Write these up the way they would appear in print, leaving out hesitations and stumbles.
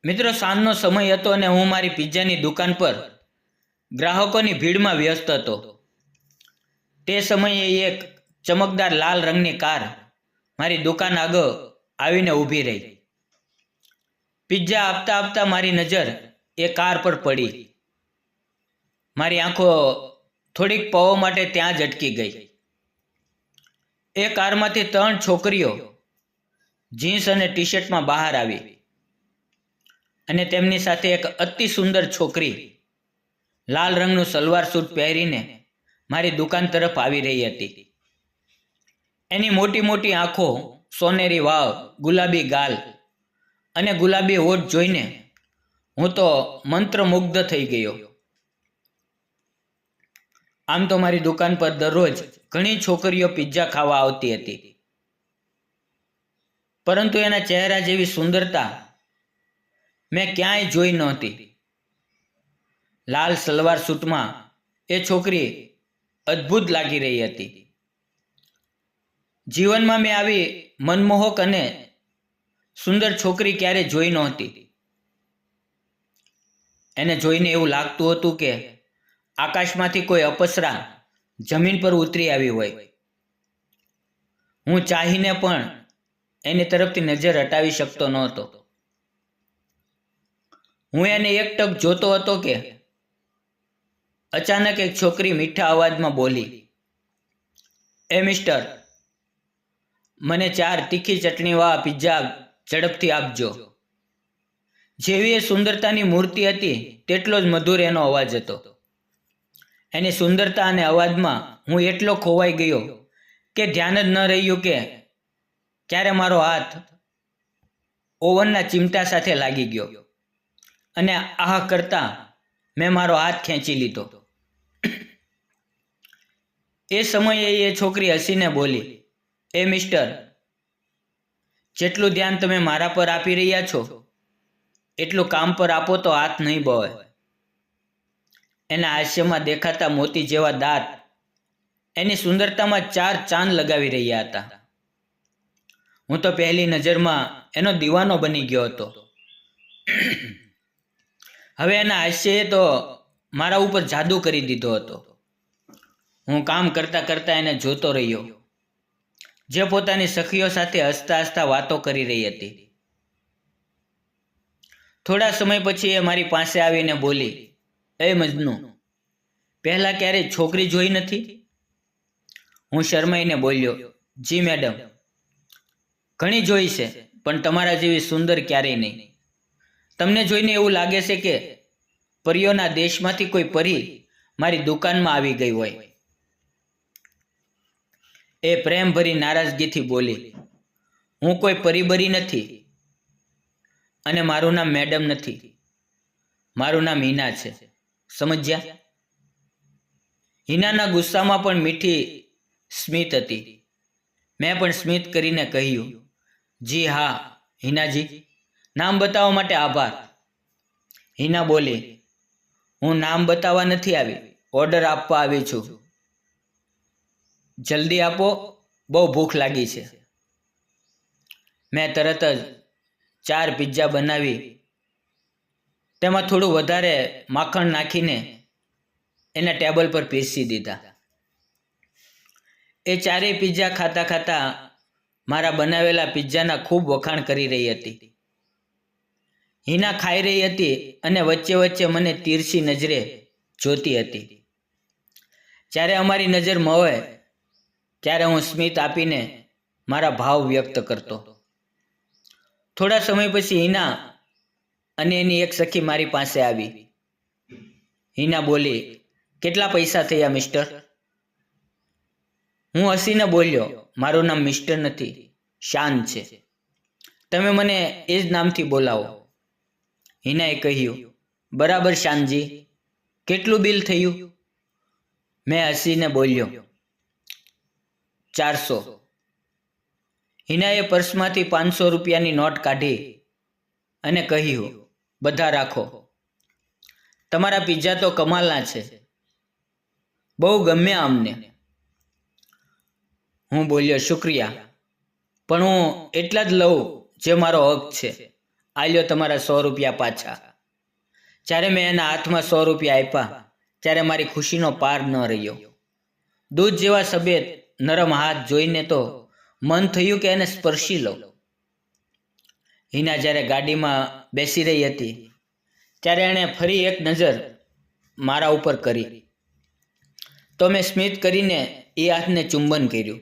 મિત્રો, સાંજનો સમય હતો અને હું મારી પિઝાની દુકાન પર ગ્રાહકોની ભીડમાં વ્યસ્ત હતો. તે સમયે એક ચમકદાર લાલ રંગની કાર મારી દુકાન આગળ આવીને ઊભી રહી. પિઝા આપતા આપતા મારી નજર એ કાર પર પડી. મારી આંખો થોડીક પળો માટે ત્યાં જ અટકી ગઈ. એ કારમાંથી 3 છોકરીઓ જીન્સ અને ટી શર્ટમાં બહાર આવી અને તેમની સાથે એક અતિ સુંદર છોકરી લાલ રંગનું સલવાર સૂટ પહેરીને મારી દુકાન તરફ આવી રહી હતી. એની મોટી મોટી આંખો, સોનેરી વાળ, ગુલાબી ગાલ અને ગુલાબી હોઠ જોઈને હું તો મંત્રમુગ્ધ થઈ ગયો. આમ તો મારી દુકાન પર દરરોજ ઘણી છોકરીઓ પિઝા ખાવા આવતી હતી, પરંતુ એના ચહેરા જેવી સુંદરતા મેં ક્યાંય જોઈ નહોતી. લાલ સલવાર સૂટમાં એ છોકરી અદ્ભુત લાગી રહી હતી. જીવનમાં મેં આવી મનમોહક અને સુંદર છોકરી ક્યારે જોઈ નહોતી. એને જોઈને એવું લાગતું હતું કે આકાશમાંથી કોઈ અપસરા જમીન પર ઉતરી આવી હોય. હું ચાહીને પણ એની તરફથી નજર હટાવી શકતો નહોતો. હું એને એક ટક જોતો હતો કે અચાનક એક છોકરી મીઠા અવાજમાં બોલી, "એ મિસ્ટર, મને 4 તીખી ચટણીવાળા પિઝા ઝડપથી આપજો." જેવી એ સુંદરતાની મૂર્તિ હતી તેટલો જ મધુર એનો અવાજ હતો. એની સુંદરતા અને અવાજમાં હું એટલો ખોવાઈ ગયો કે ધ્યાન જ ન રહ્યું કે ક્યારે મારો હાથ ઓવનના ચીમટા સાથે લાગી ગયો અને આહ કરતા મેં મારો હાથ ખેંચી લીધો. એ સમયે એ છોકરી હસીને બોલી, "એ મિસ્ટર, જેટલું ધ્યાન તમે મારા પર આપી રહ્યા છો એટલું કામ પર આપો તો હાથ નહીં બળે." એના હાસ્યમાં દેખાતા મોતી જેવા દાંત એની સુંદરતામાં 4 ચાંદ લગાવી રહ્યા હતા. હું તો પહેલી નજરમાં એનો દીવાનો બની ગયો હતો. હવે એના હાસ્યએ તો મારા ઉપર જાદુ કરી દીધો હતો. હું કામ કરતા કરતા એને જોતો રહ્યો, જે પોતાની સખીઓ સાથે હસતા હસતા વાતો કરી રહી હતી. થોડા સમય પછી એ મારી પાસે આવીને બોલી, "એ મજનુ, પહેલા ક્યારેય છોકરી જોઈ નથી?" હું શરમાઈને બોલ્યો, "જી મેડમ, ઘણી જોઈ છે, પણ તમારા જેવી સુંદર ક્યારેય નહીં. તમને જોઈને એવું લાગે છે કે પરીઓના દેશમાંથી કોઈ પરી મારી દુકાનમાં આવી ગઈ હોય." એ પ્રેમભરી નારાજગીથી બોલી, "હું કોઈ પરીબરી નથી અને મારું નામ મેડમ નથી. મારું નામ હિના છે, સમજ્યા?" હિનાના ગુસ્સામાં પણ મીઠી સ્મિત હતી. મેં પણ સ્મિત કરીને કહ્યું, "જી હા હિનાજી, નામ બતાવવા માટે આભાર." હિના બોલી, "હું નામ બતાવવા નથી આવી, ઓર્ડર આપવા આવી છું. જલ્દી આપો, બહુ ભૂખ લાગી છે." મેં તરત જ 4 પિઝા બનાવી તેમાં થોડું વધારે માખણ નાખીને એના ટેબલ પર પીરસી દીધા. એ 4 પિઝા ખાતા ખાતા મારા બનાવેલા પિઝાના ખૂબ વખાણ કરી રહી હતી. હિના ખાઈ રહી હતી અને વચ્ચે વચ્ચે મને તીરછી નજરે જોતી હતી. જ્યારે અમારી નજર મળે ત્યારે હું સ્મિત આપીને મારા ભાવ વ્યક્ત કરતો. થોડા સમય પછી હિના અને એની એક સખી મારી પાસે આવી. હિના બોલી, "કેટલા પૈસા થયા મિસ્ટર?" હું હસીને બોલ્યો, "મારું નામ મિસ્ટર નથી, શાન છે. તમે મને એ જ નામથી બોલાવો." હિનાએ કહ્યું, "બરાબર શાનજી, કેટલું બિલ થયું?" મેં હસીને બોલ્યો, "400." હિનાએ પર્સમાંથી 500 રૂપિયાની નોટ કાઢી અને કહ્યું, "બધા રાખો. તમારા પિઝા તો કમાલના છે, બહુ ગમ્યા અમને." હું બોલ્યો, "શુક્રિયા, પણ હું એટલા જ લઉં જે મારો હક છે. આ લ્યો તમારા 100 રૂપિયા પાછા. જ્યારે મેં એના હાથમાં 100 રૂપિયા આપ્યા ત્યારે મારી ખુશીનો પાર ન રહ્યો. દૂધ જેવા સફેદ નરમ હાથ જોઈને તો મન થયું કે એને સ્પર્શી લઉં. હિના જ્યારે ગાડીમાં બેસી રહી હતી ત્યારે એણે ફરી એક નજર મારા ઉપર કરી તો મેં સ્મિત કરીને એ હાથને ચુંબન કર્યું.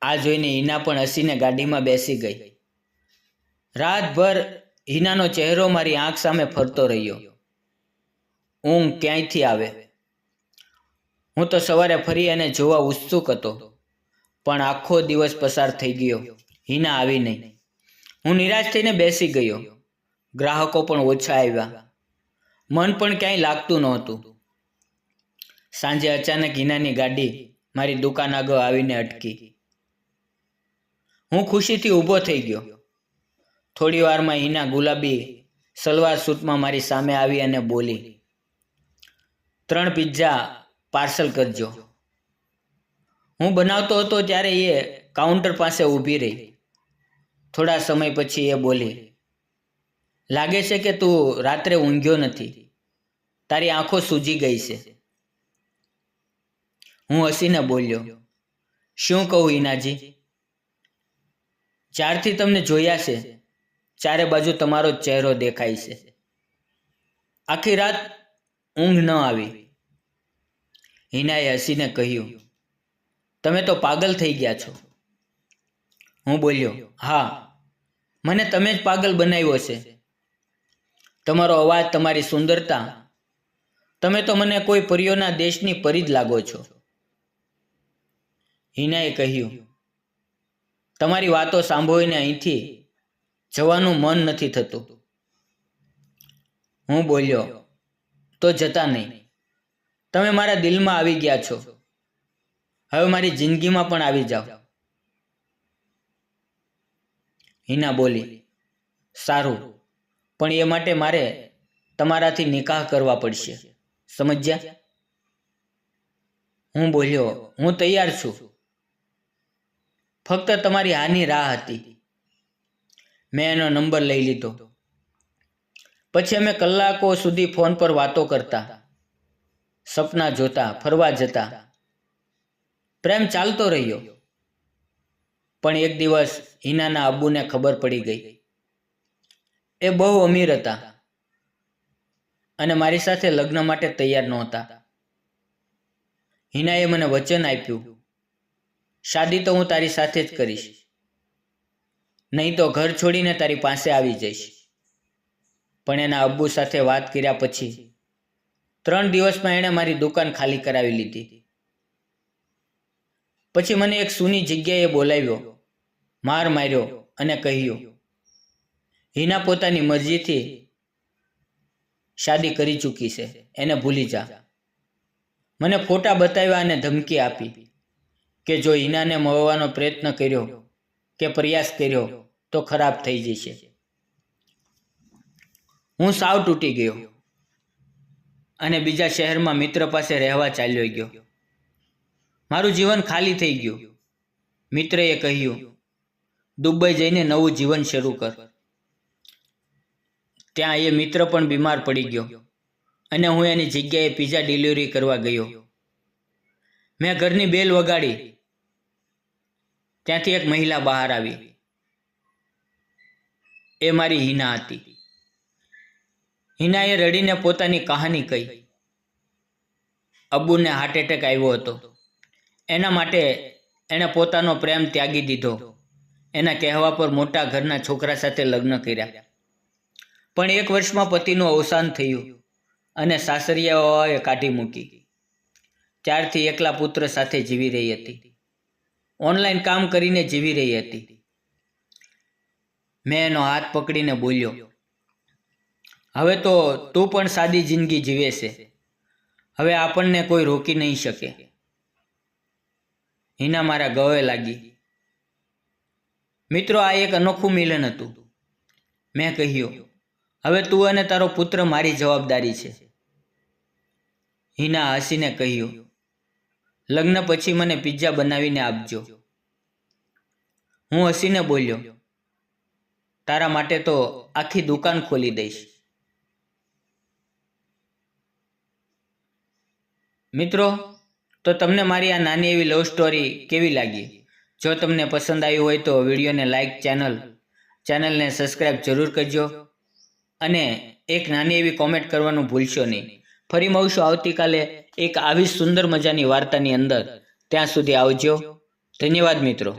આ જોઈને હિના પણ હસીને ગાડીમાં બેસી ગઈ. રાતભર હિનાનો ચહેરો મારી આંખ સામે ફરતો રહ્યો. ઊંઘ ક્યાંયથી આવે? હું તો સવારે ફરી એને જોવા ઉત્સુક હતો, પણ આખો દિવસ પસાર થઈ ગયો. હિના આવી નહીં. હું નિરાશ થઈને બેસી ગયો. ગ્રાહકો પણ ઓછા આવ્યા. મન પણ ક્યાંય લાગતું નહોતું. સાંજે અચાનક હિનાની ગાડી મારી દુકાન આગળ આવીને અટકી. હું ખુશીથી ઊભો થઈ ગયો. થોડી વારમાં હિના ગુલાબી સલવાર સૂટમાં મારી સામે આવી અને બોલી, 3 પિઝા પાર્સલ કરજો. હું બનાવતો હતો ત્યારે એ કાઉન્ટર પાસે ઊભી રહી. થોડા સમય પછી એ બોલી, લાગે છે કે તું રાત્રે ઊંઘ્યો નથી, તારી આંખો સૂજી ગઈ છે. હું હસીને બોલ્યો, શું કહું હિનાજી? જ્યારથી તમને જોયા છે ચારે બાજુ તમારો જ ચહેરો દેખાય છે. આખી રાત ઊંઘ ન આવી. હિનાએ હસીને કહ્યું, તમે તો પાગલ થઈ ગયા છો. હું બોલ્યો, હા, મને તમે જ પાગલ બનાવ્યો છે. તમારો અવાજ, તમારી સુંદરતા, તમે તો મને કોઈ પરીઓના દેશની પરી જ લાગો છો. હિનાએ કહ્યું, તમારી વાતો સાંભળીને અહીંથી જવાનું મન નથી થતું. હું બોલ્યો, તો જતા નહીં. તમે મારા દિલમાં આવી ગયા છો. હવે મારી જિંદગીમાં પણ આવી જાઓ. હિના બોલી, સારું, પણ એ માટે મારે તમારાથી નિકાહ કરવા પડશે, સમજ્યા? હું બોલ્યો, હું તૈયાર છું. ફક્ત તમારી હાની રાહ હતી. મેં એનો નંબર લઈ લીધો. પછી અમે કલાકો સુધી ફોન પર વાતો કરતા, સપના જોતા, ફરવા જતા. પ્રેમ ચાલતો રહ્યો. પણ એક દિવસ હિનાના અબ્બુને ખબર પડી ગઈ. એ બહુ અમીર હતા અને મારી સાથે લગ્ન માટે તૈયાર નહોતા. હિનાએ મને વચન આપ્યું, શાદી તો હું તારી સાથે જ કરીશ, નહીં તો ઘર છોડીને તારી પાસે આવી જઈશ. પણ એના અબ્બુ સાથે વાત કર્યા પછી 3 દિવસમાં એણે મારી દુકાન ખાલી કરાવી લીધી. પછી મને એક સૂની જગ્યાએ બોલાવ્યો, માર માર્યો અને કહ્યું, હિના પોતાની મરજીથી શાદી કરી ચૂકી છે, એને ભૂલી જા. મને ફોટા બતાવ્યા અને ધમકી આપી કે જો હિનાને મળવાનો પ્રયત્ન કર્યો કે પ્રયાસ કર્યો તો ખરાબ થઈ જશે. હું સાવ તૂટી ગયો અને બીજા શહેરમાં મિત્ર પાસે રહેવા ચાલ્યો ગયો. મારું જીવન ખાલી થઈ ગયું. મિત્રએ કહ્યું, દુબઈ જઈને નવું જીવન શરૂ કર. ત્યાં એ મિત્ર પણ બીમાર પડી ગયો અને હું એની જગ્યાએ પિઝા ડિલિવરી કરવા ગયો. મેં ઘરની બેલ વગાડી. ત્યાંથી એક મહિલા બહાર આવી. એ મારી હિના હતી. હિનાએ રડીને પોતાની કહાની કહી. અબ્બુને હાર્ટ એટેક આવ્યો હતો. એના માટે એણે પોતાનો પ્રેમ ત્યાગી દીધો. એના કહેવા પર મોટા ઘરના છોકરા સાથે લગ્ન કર્યા. પણ 1 વર્ષમાં પતિનું અવસાન થયું અને સાસરિયાઓએ કાઢી મૂકી. ત્યારથી એકલા પુત્ર સાથે જીવી રહી હતી. ઓનલાઈન કામ કરીને જીવી રહી હતી. મેં એનો હાથ પકડીને બોલ્યો, હવે તો તું પણ સાદી જિંદગી જીવે છે. હવે આપણને કોઈ રોકી નહીં શકે. હિના મારા ગળે લાગી. મિત્રો, આ એક અનોખું મિલન હતું. મેં કહ્યું, હવે તું અને તારો પુત્ર મારી જવાબદારી છે. હિના હસીને કહ્યું, લગ્ન પછી મને પિઝા બનાવીને આપજો. હું હસીને બોલ્યો, તારા માટે તો આખી દુકાન ખોલી દઈશ. મિત્રો, તો તમને મારી આ નાની એવી લવ સ્ટોરી કેવી લાગી? જો તમને પસંદ આવી હોય તો વિડીયોને લાઈક, ચેનલને સબસ્ક્રાઈબ જરૂર કરજો અને એક નાની એવી કોમેન્ટ કરવાનું ભૂલશો નહીં. ફરી મળશું આવતીકાલે એક આવી સુંદર મજાની વાર્તાની અંદર. ત્યાં સુધી આવજો. ધન્યવાદ મિત્રો.